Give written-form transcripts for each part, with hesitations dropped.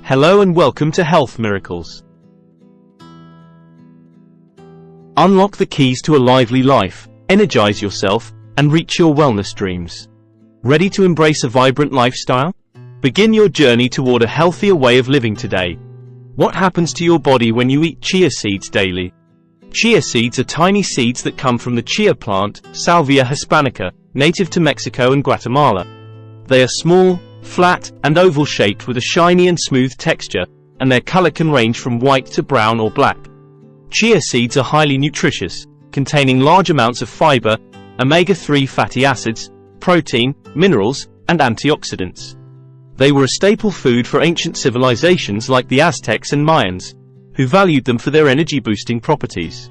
Hello and welcome to Health Miracles. Unlock the keys to a lively life, energize yourself, and reach your wellness dreams. Ready to embrace a vibrant lifestyle? Begin your journey toward a healthier way of living today. What happens to your body when you eat chia seeds daily? Chia seeds are tiny seeds that come from the chia plant, Salvia hispanica, native to Mexico and Guatemala. They are small, flat, and oval-shaped with a shiny and smooth texture, and their color can range from white to brown or black. Chia seeds are highly nutritious, containing large amounts of fiber, omega-3 fatty acids, protein, minerals, and antioxidants. They were a staple food for ancient civilizations like the Aztecs and Mayans, who valued them for their energy-boosting properties.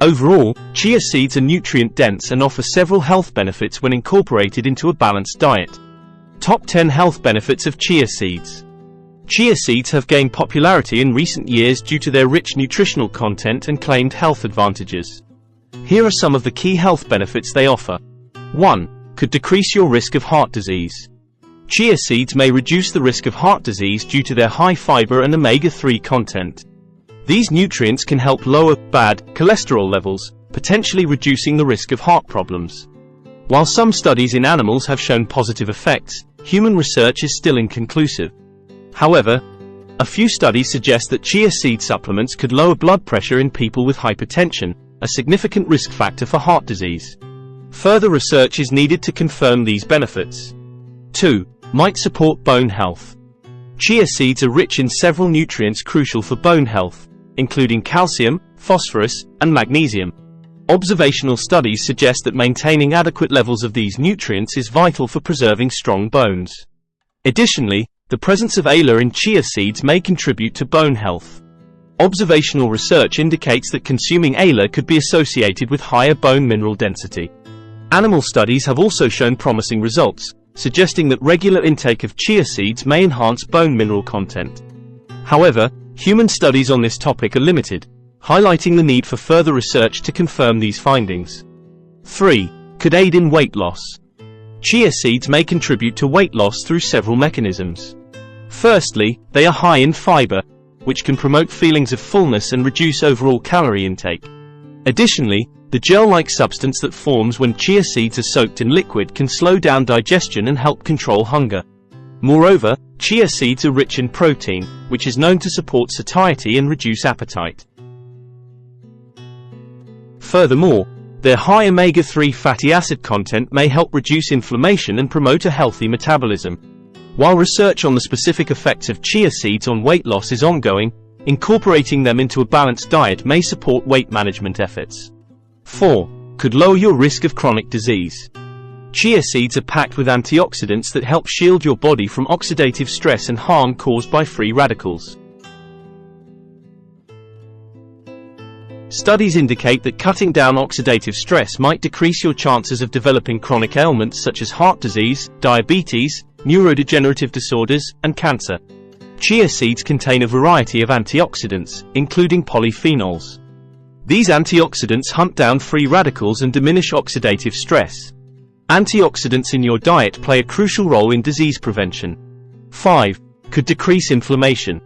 Overall, chia seeds are nutrient-dense and offer several health benefits when incorporated into a balanced diet. Top 10 health benefits of chia seeds. Chia seeds have gained popularity in recent years due to their rich nutritional content and claimed health advantages. Here are some of the key health benefits they offer. 1. Could decrease your risk of heart disease. Chia seeds may reduce the risk of heart disease due to their high fiber and omega-3 content. These nutrients can help lower bad cholesterol levels, potentially reducing the risk of heart problems. While some studies in animals have shown positive effects, human research is still inconclusive. However, a few studies suggest that chia seed supplements could lower blood pressure in people with hypertension, a significant risk factor for heart disease. Further research is needed to confirm these benefits. 2. Might support bone health. Chia seeds are rich in several nutrients crucial for bone health, including calcium, phosphorus, and magnesium. Observational studies suggest that maintaining adequate levels of these nutrients is vital for preserving strong bones. Additionally, the presence of ALA in chia seeds may contribute to bone health. Observational research indicates that consuming ALA could be associated with higher bone mineral density. Animal studies have also shown promising results, suggesting that regular intake of chia seeds may enhance bone mineral content. However, human studies on this topic are limited, highlighting the need for further research to confirm these findings. 3. Could aid in weight loss. Chia seeds may contribute to weight loss through several mechanisms. Firstly, they are high in fiber, which can promote feelings of fullness and reduce overall calorie intake. Additionally, the gel-like substance that forms when chia seeds are soaked in liquid can slow down digestion and help control hunger. Moreover, chia seeds are rich in protein, which is known to support satiety and reduce appetite. Furthermore, their high omega-3 fatty acid content may help reduce inflammation and promote a healthy metabolism. While research on the specific effects of chia seeds on weight loss is ongoing, incorporating them into a balanced diet may support weight management efforts. 4. Could lower your risk of chronic disease. Chia seeds are packed with antioxidants that help shield your body from oxidative stress and harm caused by free radicals. Studies indicate that cutting down oxidative stress might decrease your chances of developing chronic ailments such as heart disease, diabetes, neurodegenerative disorders, and cancer. Chia seeds contain a variety of antioxidants, including polyphenols. These antioxidants hunt down free radicals and diminish oxidative stress. Antioxidants in your diet play a crucial role in disease prevention. 5. Could decrease inflammation.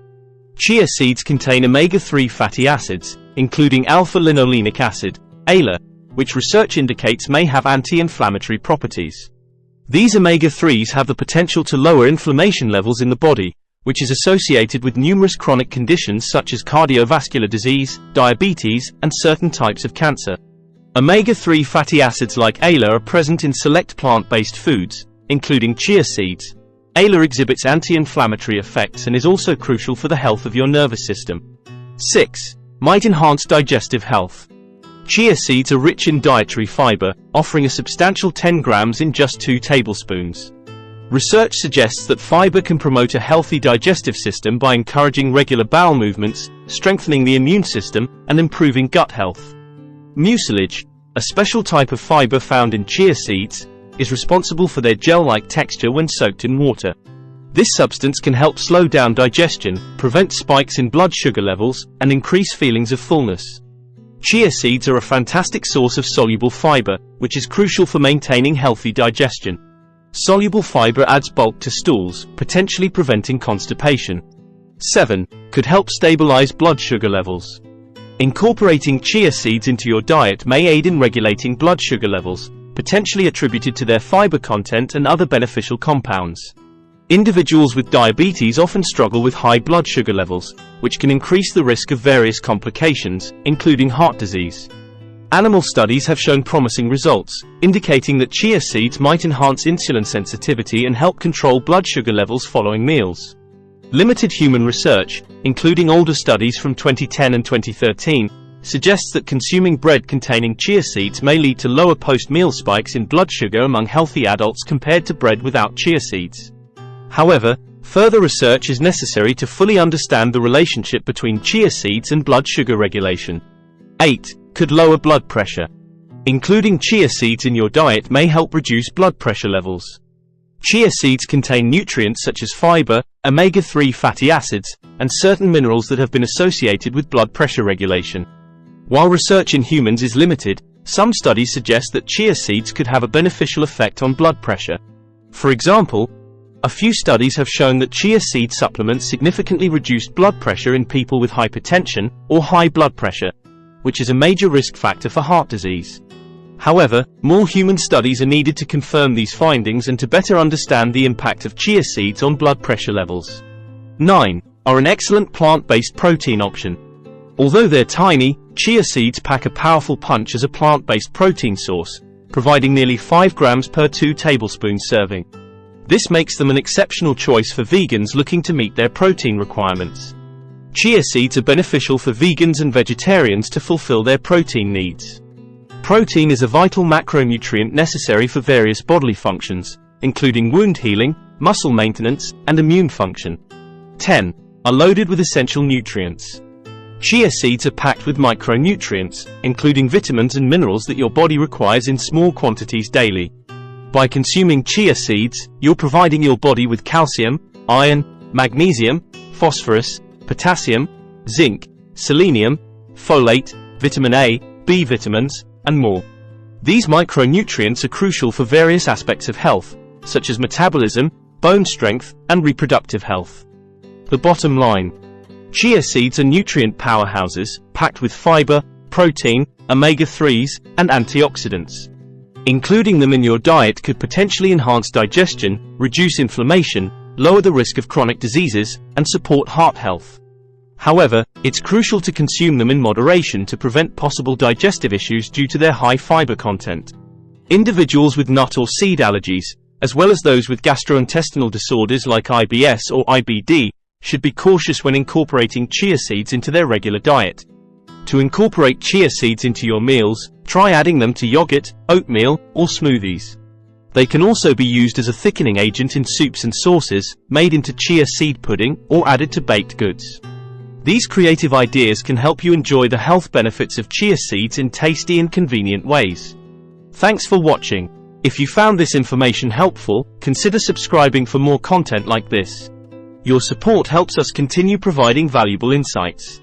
Chia seeds contain omega-3 fatty acids, including alpha-linolenic acid, ALA, which research indicates may have anti-inflammatory properties. These omega-3s have the potential to lower inflammation levels in the body, which is associated with numerous chronic conditions such as cardiovascular disease, diabetes, and certain types of cancer. Omega-3 fatty acids like ALA are present in select plant-based foods, including chia seeds. ALA exhibits anti-inflammatory effects and is also crucial for the health of your nervous system. 6. Might enhance digestive health. Chia seeds are rich in dietary fiber, offering a substantial 10 grams in just 2 tablespoons. Research suggests that fiber can promote a healthy digestive system by encouraging regular bowel movements, strengthening the immune system, and improving gut health. Mucilage, a special type of fiber found in chia seeds, is responsible for their gel-like texture when soaked in water. This substance can help slow down digestion, prevent spikes in blood sugar levels, and increase feelings of fullness. Chia seeds are a fantastic source of soluble fiber, which is crucial for maintaining healthy digestion. Soluble fiber adds bulk to stools, potentially preventing constipation. 7. Could help stabilize blood sugar levels. Incorporating chia seeds into your diet may aid in regulating blood sugar levels, potentially attributed to their fiber content and other beneficial compounds. Individuals with diabetes often struggle with high blood sugar levels, which can increase the risk of various complications, including heart disease. Animal studies have shown promising results, indicating that chia seeds might enhance insulin sensitivity and help control blood sugar levels following meals. Limited human research, including older studies from 2010 and 2013, suggests that consuming bread containing chia seeds may lead to lower post-meal spikes in blood sugar among healthy adults compared to bread without chia seeds. However, further research is necessary to fully understand the relationship between chia seeds and blood sugar regulation. 8. Could lower blood pressure. Including chia seeds in your diet may help reduce blood pressure levels. Chia seeds contain nutrients such as fiber, omega-3 fatty acids, and certain minerals that have been associated with blood pressure regulation. While research in humans is limited, some studies suggest that chia seeds could have a beneficial effect on blood pressure. For example, a few studies have shown that chia seed supplements significantly reduced blood pressure in people with hypertension or high blood pressure, which is a major risk factor for heart disease. However, more human studies are needed to confirm these findings and to better understand the impact of chia seeds on blood pressure levels. 9. Are an excellent plant-based protein option. Although they're tiny, chia seeds pack a powerful punch as a plant-based protein source, providing nearly 5 grams per 2 tablespoons serving. This makes them an exceptional choice for vegans looking to meet their protein requirements. Chia seeds are beneficial for vegans and vegetarians to fulfill their protein needs. Protein is a vital macronutrient necessary for various bodily functions, including wound healing, muscle maintenance, and immune function. 10. Are loaded with essential nutrients. Chia seeds are packed with micronutrients, including vitamins and minerals that your body requires in small quantities daily. By consuming chia seeds, you're providing your body with calcium, iron, magnesium, phosphorus, potassium, zinc, selenium, folate, vitamin A, B vitamins, and more. These micronutrients are crucial for various aspects of health, such as metabolism, bone strength, and reproductive health. The bottom line: chia seeds are nutrient powerhouses, packed with fiber, protein, omega-3s, and antioxidants. Including them in your diet could potentially enhance digestion, reduce inflammation, lower the risk of chronic diseases, and support heart health. However, it's crucial to consume them in moderation to prevent possible digestive issues due to their high fiber content. Individuals with nut or seed allergies, as well as those with gastrointestinal disorders like IBS or IBD, should be cautious when incorporating chia seeds into their regular diet. To incorporate chia seeds into your meals, try adding them to yogurt, oatmeal, or smoothies. They can also be used as a thickening agent in soups and sauces, made into chia seed pudding, or added to baked goods. These creative ideas can help you enjoy the health benefits of chia seeds in tasty and convenient ways. Thanks for watching. If you found this information helpful, consider subscribing for more content like this. Your support helps us continue providing valuable insights.